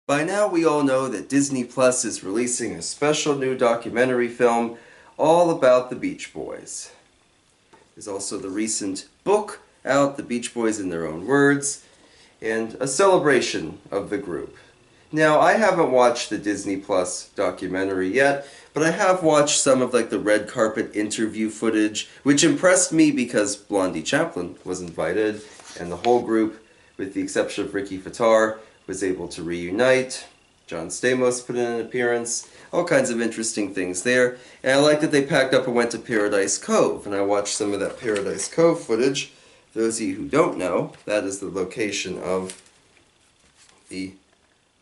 By now we all know that Disney Plus is releasing a special new documentary film all about the Beach Boys. There's also the recent book out, The Beach Boys in Their Own Words, and a celebration of the group. Now, I haven't watched the Disney Plus documentary yet, but I have watched some of the red carpet interview footage, which impressed me because Blondie Chaplin was invited, and the whole group, with the exception of Ricky Fattar, was able to reunite. John Stamos put in an appearance. All kinds of interesting things there. And I like that they packed up and went to Paradise Cove, and I watched some of that Paradise Cove footage. For those of you who don't know, that is the location of the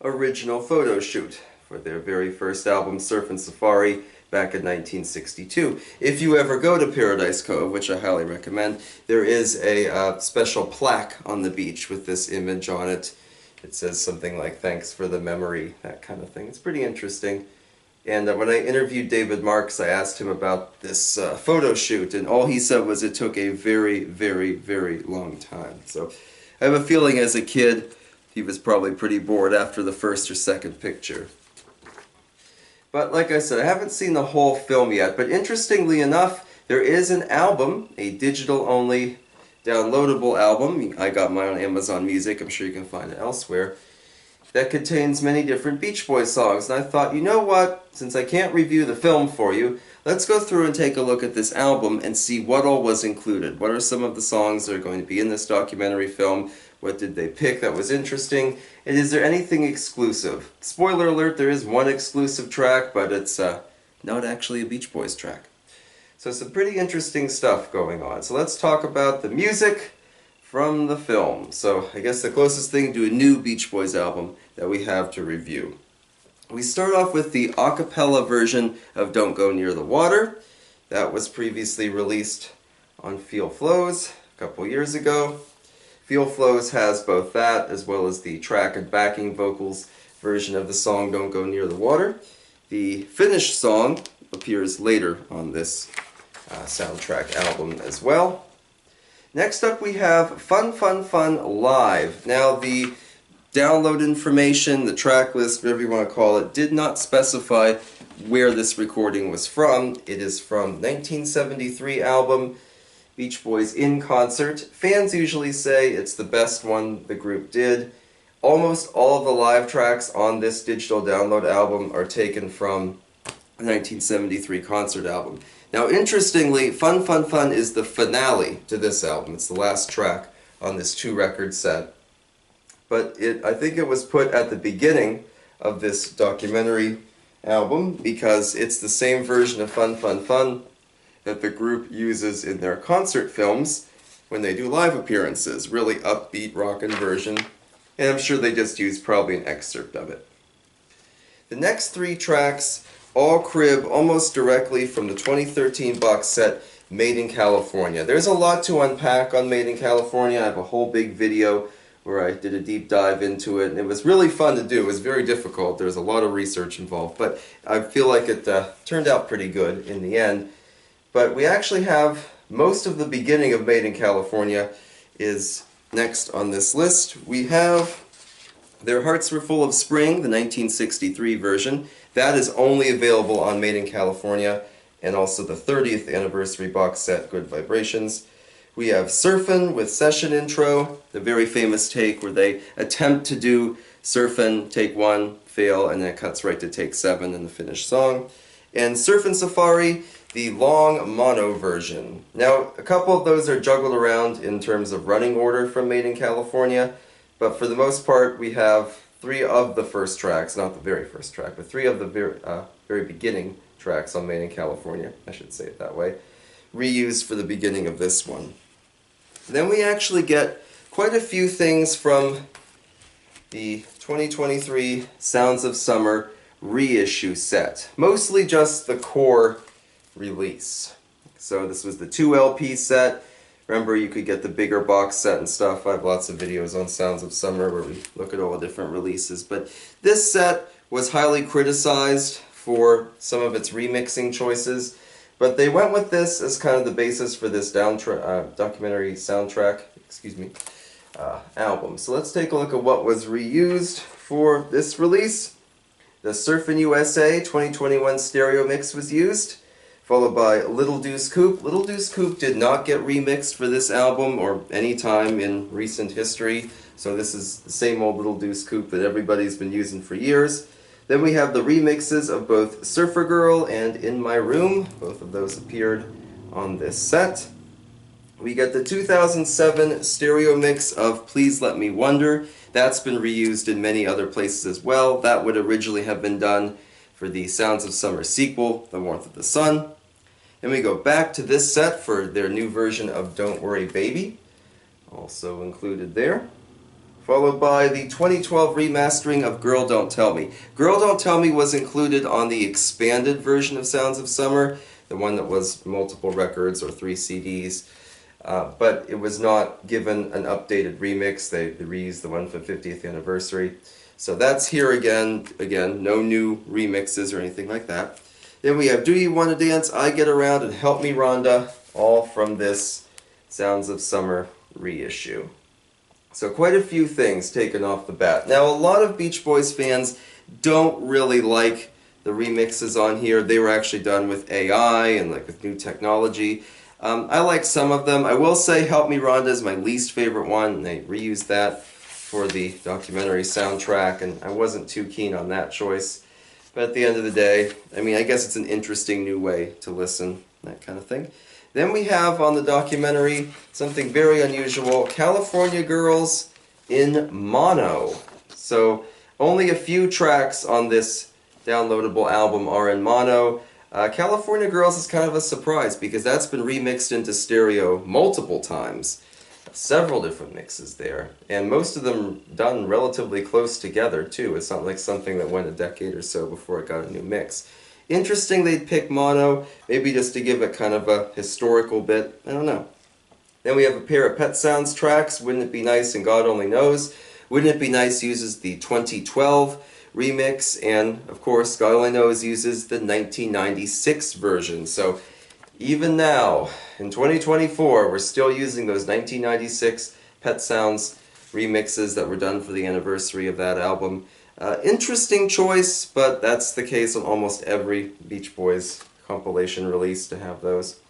original photo shoot for their very first album, Surfin' Safari, back in 1962. If you ever go to Paradise Cove, which I highly recommend, there is a special plaque on the beach with this image on it. It says something like, "Thanks for the memory," that kind of thing. It's pretty interesting. And when I interviewed David Marks, I asked him about this photo shoot, and all he said was it took a very, very, very long time. So I have a feeling as a kid, he was probably pretty bored after the first or second picture. But like I said, I haven't seen the whole film yet, but interestingly enough, there is an album, a digital-only downloadable album. I got mine on Amazon Music, I'm sure you can find it elsewhere, that contains many different Beach Boys songs. And I thought, you know what, since I can't review the film for you, let's go through and take a look at this album and see what all was included. What are some of the songs that are going to be in this documentary film? What did they pick that was interesting? And is there anything exclusive? Spoiler alert, there is one exclusive track, but it's not actually a Beach Boys track. So some pretty interesting stuff going on. So let's talk about the music from the film. So I guess the closest thing to a new Beach Boys album that we have to review. We start off with the a cappella version of Don't Go Near the Water. That was previously released on Feel Flows a couple years ago. Feel Flows has both that as well as the track and backing vocals version of the song Don't Go Near the Water. The finished song appears later on this soundtrack album as well. Next up we have Fun Fun Fun Live. Now the download information, the track list, whatever you want to call it, did not specify where this recording was from. It is from 1973 album Beach Boys in Concert. Fans usually say it's the best one the group did. Almost all of the live tracks on this digital download album are taken from the 1973 concert album. Now, interestingly, Fun Fun Fun is the finale to this album. It's the last track on this two-record set. But I think it was put at the beginning of this documentary album because it's the same version of Fun Fun Fun that the group uses in their concert films when they do live appearances. Really upbeat, rockin' version. And I'm sure they just used probably an excerpt of it. The next three tracks all crib almost directly from the 2013 box set Made in California. There's a lot to unpack on Made in California. I have a whole big video where I did a deep dive into it, and it was really fun to do. It was very difficult. There was a lot of research involved, but I feel like it turned out pretty good in the end. But we actually have most of the beginning of Made in California is next on this list. We have Their Hearts Were Full of Spring, the 1963 version. That is only available on Made in California, and also the 30th anniversary box set, Good Vibrations. We have Surfin' with Session Intro, the very famous take where they attempt to do Surfin', take one, fail, and then it cuts right to take 7 in the finished song. And Surfin' Safari, the long mono version. Now, a couple of those are juggled around in terms of running order from Made in California, but for the most part we have 3 of the first tracks, not the very first track, but 3 of the very beginning tracks on Made in California, I should say it that way, reused for the beginning of this one. Then we actually get quite a few things from the 2023 Sounds of Summer reissue set. Mostly just the core release. So this was the 2 LP set. Remember, you could get the bigger box set and stuff. I have lots of videos on Sounds of Summer where we look at all the different releases. But this set was highly criticized for some of its remixing choices. But they went with this as kind of the basis for this documentary soundtrack. Excuse me. album. So let's take a look at what was reused for this release. The Surfin' USA 2021 stereo mix was used, followed by Little Deuce Coupe. Little Deuce Coupe did not get remixed for this album or any time in recent history, so this is the same old Little Deuce Coupe that everybody's been using for years. Then we have the remixes of both Surfer Girl and In My Room. Both of those appeared on this set. We get the 2007 stereo mix of Please Let Me Wonder. That's been reused in many other places as well. That would originally have been done for the Sounds of Summer sequel, The Warmth of the Sun. Then we go back to this set for their new version of Don't Worry Baby, also included there. Followed by the 2012 remastering of Girl Don't Tell Me. Girl Don't Tell Me was included on the expanded version of Sounds of Summer, the one that was multiple records or 3 CDs. But it was not given an updated remix. They reused the one for 50th anniversary. So that's here again. Again, no new remixes or anything like that. Then we have Do You Want to Dance, I Get Around, and Help Me Rhonda, all from this Sounds of Summer reissue. So quite a few things taken off the bat. Now a lot of Beach Boys fans don't really like the remixes on here. They were actually done with AI and like with new technology. I like some of them. I will say Help Me Rhonda is my least favorite one. They reused that for the documentary soundtrack, and I wasn't too keen on that choice. But at the end of the day, I mean, I guess it's an interesting new way to listen, that kind of thing. Then we have on the documentary something very unusual, California Girls in mono. So only a few tracks on this downloadable album are in mono. California Girls is kind of a surprise because that's been remixed into stereo multiple times. Several different mixes there, and most of them done relatively close together too. It's not like something that went a decade or so before it got a new mix. Interesting they'd pick mono, maybe just to give it kind of a historical bit. I don't know. Then we have a pair of Pet Sounds tracks, Wouldn't It Be Nice and God Only Knows. Wouldn't It Be Nice uses the 2012 remix, and of course God Only Knows uses the 1996 version. So even now, in 2024, we're still using those 1996 Pet Sounds remixes that were done for the anniversary of that album. Interesting choice, but that's the case on almost every Beach Boys compilation release to have those.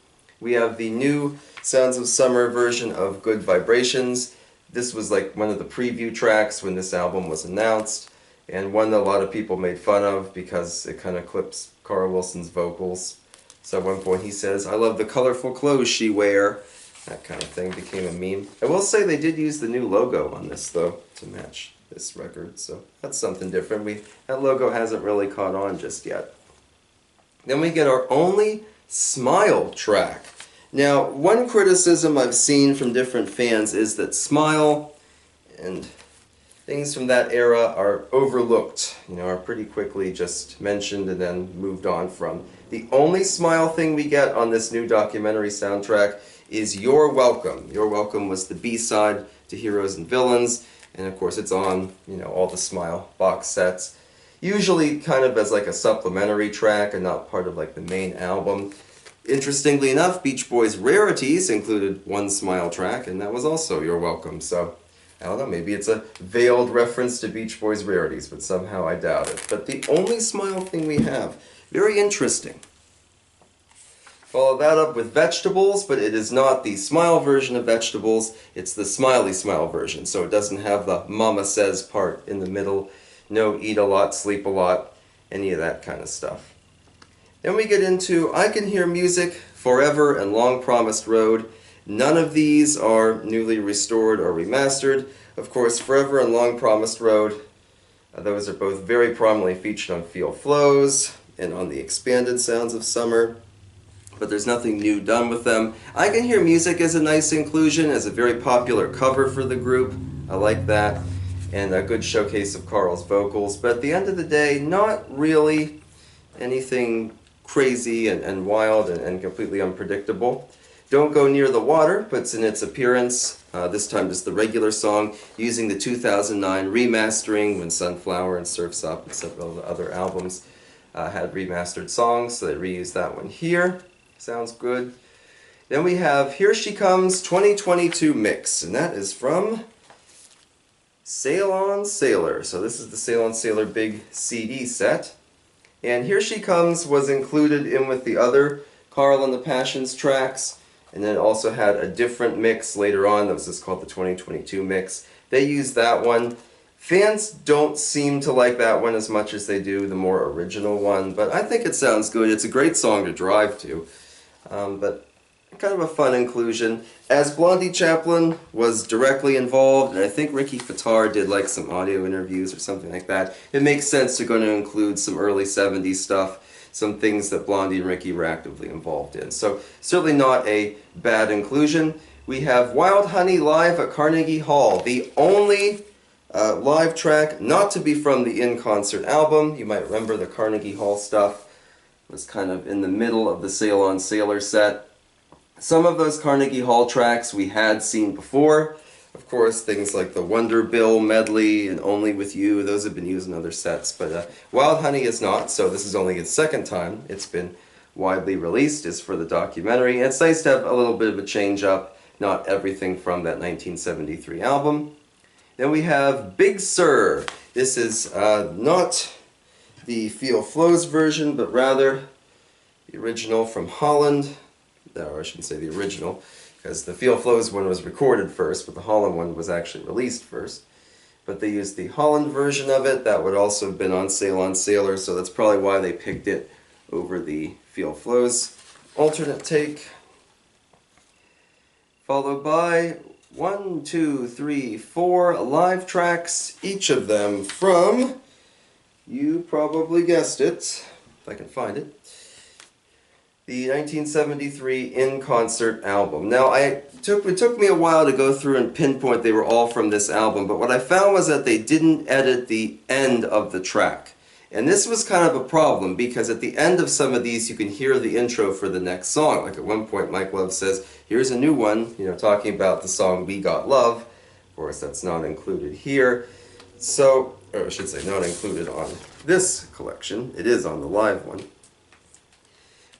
We have the new Sounds of Summer version of Good Vibrations. This was like one of the preview tracks when this album was announced, and one that a lot of people made fun of because it kind of clips Carl Wilson's vocals. So at one point he says, I love the colorful clothes she wear. That kind of thing became a meme. I will say they did use the new logo on this though to match this record, so that's something different. That logo hasn't really caught on just yet. Then we get our only Smile track. Now, one criticism I've seen from different fans is that Smile and things from that era are overlooked, are pretty quickly just mentioned and then moved on from. The only Smile thing we get on this new documentary soundtrack is You're Welcome. You're Welcome was the B-side to Heroes and Villains, and of course it's on, all the Smile box sets. Usually kind of as like a supplementary track and not part of like the main album. Interestingly enough, Beach Boys Rarities included one Smile track, and that was also You're Welcome. So, I don't know, maybe it's a veiled reference to Beach Boys Rarities, but somehow I doubt it. But the only Smile thing we have, very interesting. Follow that up with Vegetables, but it is not the Smile version of Vegetables, it's the Smiley Smile version, so it doesn't have the Mama Says part in the middle. No eat a lot, sleep a lot, any of that kind of stuff. Then we get into I Can Hear Music, Forever, and Long Promised Road. None of these are newly restored or remastered. Of course, Forever and Long Promised Road, those are both very prominently featured on Feel Flows and on the expanded Sounds of Summer, but there's nothing new done with them. I Can Hear Music is a nice inclusion as a very popular cover for the group. I like that. And a good showcase of Carl's vocals, but at the end of the day, not really anything crazy and wild and completely unpredictable. Don't Go Near the Water puts in its appearance, this time just the regular song, using the 2009 remastering when Sunflower and Surf's Up and several other albums had remastered songs, so they reused that one here. Sounds good. Then we have Here She Comes 2022 Mix, and that is from Sail On Sailor. So this is the Sail On Sailor big CD set. And Here She Comes was included in with the other Carl and the Passions tracks, and then it also had a different mix later on that was just called the 2022 mix. They used that one. Fans don't seem to like that one as much as they do the more original one, but I think it sounds good. It's a great song to drive to, but kind of a fun inclusion. As Blondie Chaplin was directly involved, and I think Ricky Fattar did like some audio interviews or something like that, it makes sense to go to include some early 70s stuff, some things that Blondie and Ricky were actively involved in. So certainly not a bad inclusion. We have Wild Honey live at Carnegie Hall, the only live track not to be from the in-concert album. You might remember the Carnegie Hall stuff was kind of in the middle of the Sail On Sailor set. Some of those Carnegie Hall tracks we had seen before. Of course, things like the Wonder Bill medley and Only With You, those have been used in other sets, but Wild Honey is not, so this is only its second time it's been widely released, is for the documentary. And it's nice to have a little bit of a change up, not everything from that 1973 album. Then we have Big Sur. This is not the Feel Flows version, but rather the original from Holland. Or I shouldn't say the original, because the Feel Flows one was recorded first, but the Holland one was actually released first. But they used the Holland version of it. That would also have been on Sail On Sailor, so that's probably why they picked it over the Feel Flows alternate take. Followed by 1, 2, 3, 4 live tracks, each of them from, you probably guessed it, if I can find it, the 1973 in-concert album. Now, it took me a while to go through and pinpoint they were all from this album, but what I found was that they didn't edit the end of the track. And this was kind of a problem, because at the end of some of these you can hear the intro for the next song. Like at one point Mike Love says, here's a new one, talking about the song We Got Love. Of course, that's not included here. So, or I should say not included on this collection. It is on the live one.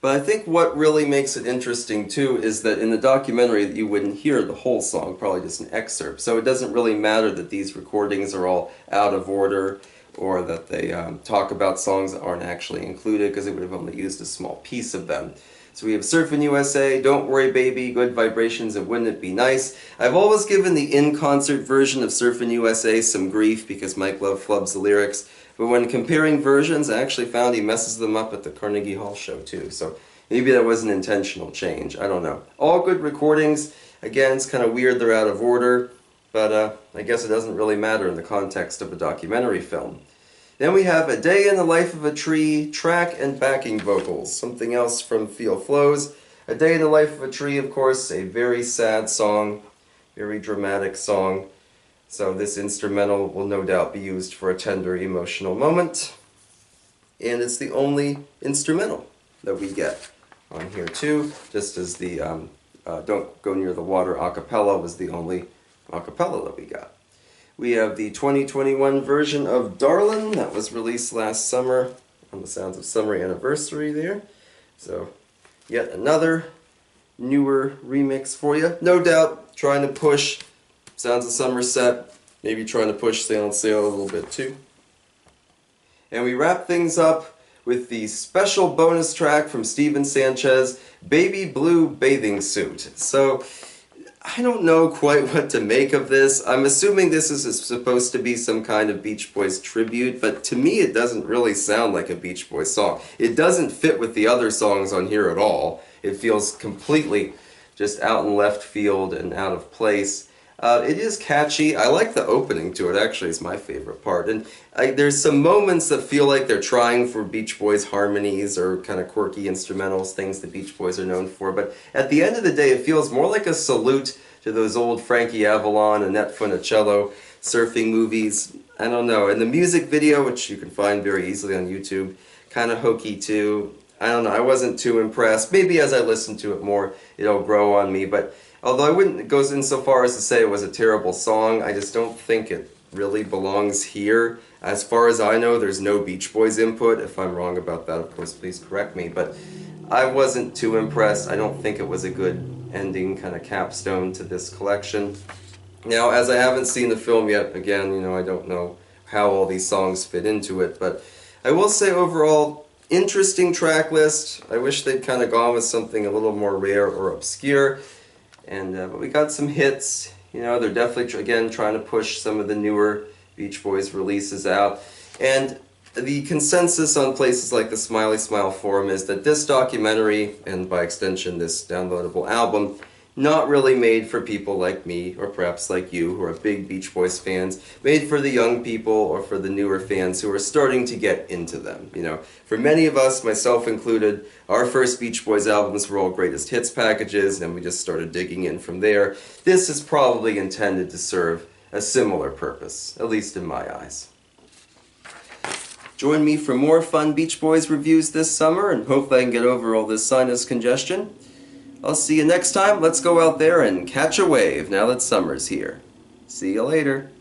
But I think what really makes it interesting too is that in the documentary you wouldn't hear the whole song, probably just an excerpt. So it doesn't really matter that these recordings are all out of order, or that they talk about songs that aren't actually included, because they would have only used a small piece of them. So we have Surfin' USA, Don't Worry Baby, Good Vibrations, and Wouldn't It Be Nice. I've always given the in-concert version of Surfin' USA some grief because Mike Love flubs the lyrics, but when comparing versions, I actually found he messes them up at the Carnegie Hall show too. So maybe that was an intentional change, I don't know. All good recordings. Again, it's kind of weird they're out of order, but I guess it doesn't really matter in the context of a documentary film. Then we have A Day in the Life of a Tree, track and backing vocals. Something else from Feel Flows. A Day in the Life of a Tree, of course, a very sad song, very dramatic song. So this instrumental will no doubt be used for a tender, emotional moment. And it's the only instrumental that we get on here too, just as the Don't Go Near the Water a cappella was the only a cappella that we got. We have the 2021 version of Darlin' that was released last summer on the Sounds of Summer anniversary there. So yet another newer remix for you. No doubt trying to push Sounds of Summer set, maybe trying to push Sail On Sailor a little bit too. And we wrap things up with the special bonus track from Steven Sanchez, Baby Blue Bathing Suit. So I don't know quite what to make of this. I'm assuming this is supposed to be some kind of Beach Boys tribute, but to me it doesn't really sound like a Beach Boys song. It doesn't fit with the other songs on here at all. It feels completely just out in left field and out of place. It is catchy. I like the opening to it, actually. It's my favorite part. And there's some moments that feel like they're trying for Beach Boys harmonies or kind of quirky instrumentals, things the Beach Boys are known for. But at the end of the day, it feels more like a salute to those old Frankie Avalon, Annette Funicello surfing movies. I don't know. And the music video, which you can find very easily on YouTube, kind of hokey too. I don't know. I wasn't too impressed. Maybe as I listen to it more, it'll grow on me. But although I wouldn't go in so far as to say it was a terrible song, I just don't think it really belongs here. As far as I know, there's no Beach Boys input. If I'm wrong about that, of course, please correct me. But I wasn't too impressed. I don't think it was a good ending, kind of capstone to this collection. Now, as I haven't seen the film yet, again, I don't know how all these songs fit into it, but I will say overall, interesting track list. I wish they'd kind of gone with something a little more rare or obscure, and but we got some hits. They're definitely, again, trying to push some of the newer Beach Boys releases out, and the consensus on places like the Smiley Smile Forum is that this documentary, and by extension this downloadable album, not really made for people like me, or perhaps like you, who are big Beach Boys fans, made for the young people or for the newer fans who are starting to get into them. For many of us, myself included, our first Beach Boys albums were all greatest hits packages, and we just started digging in from there. This is probably intended to serve a similar purpose, at least in my eyes. Join me for more fun Beach Boys reviews this summer, and hopefully I can get over all this sinus congestion. I'll see you next time. Let's go out there and catch a wave now that summer's here. See you later.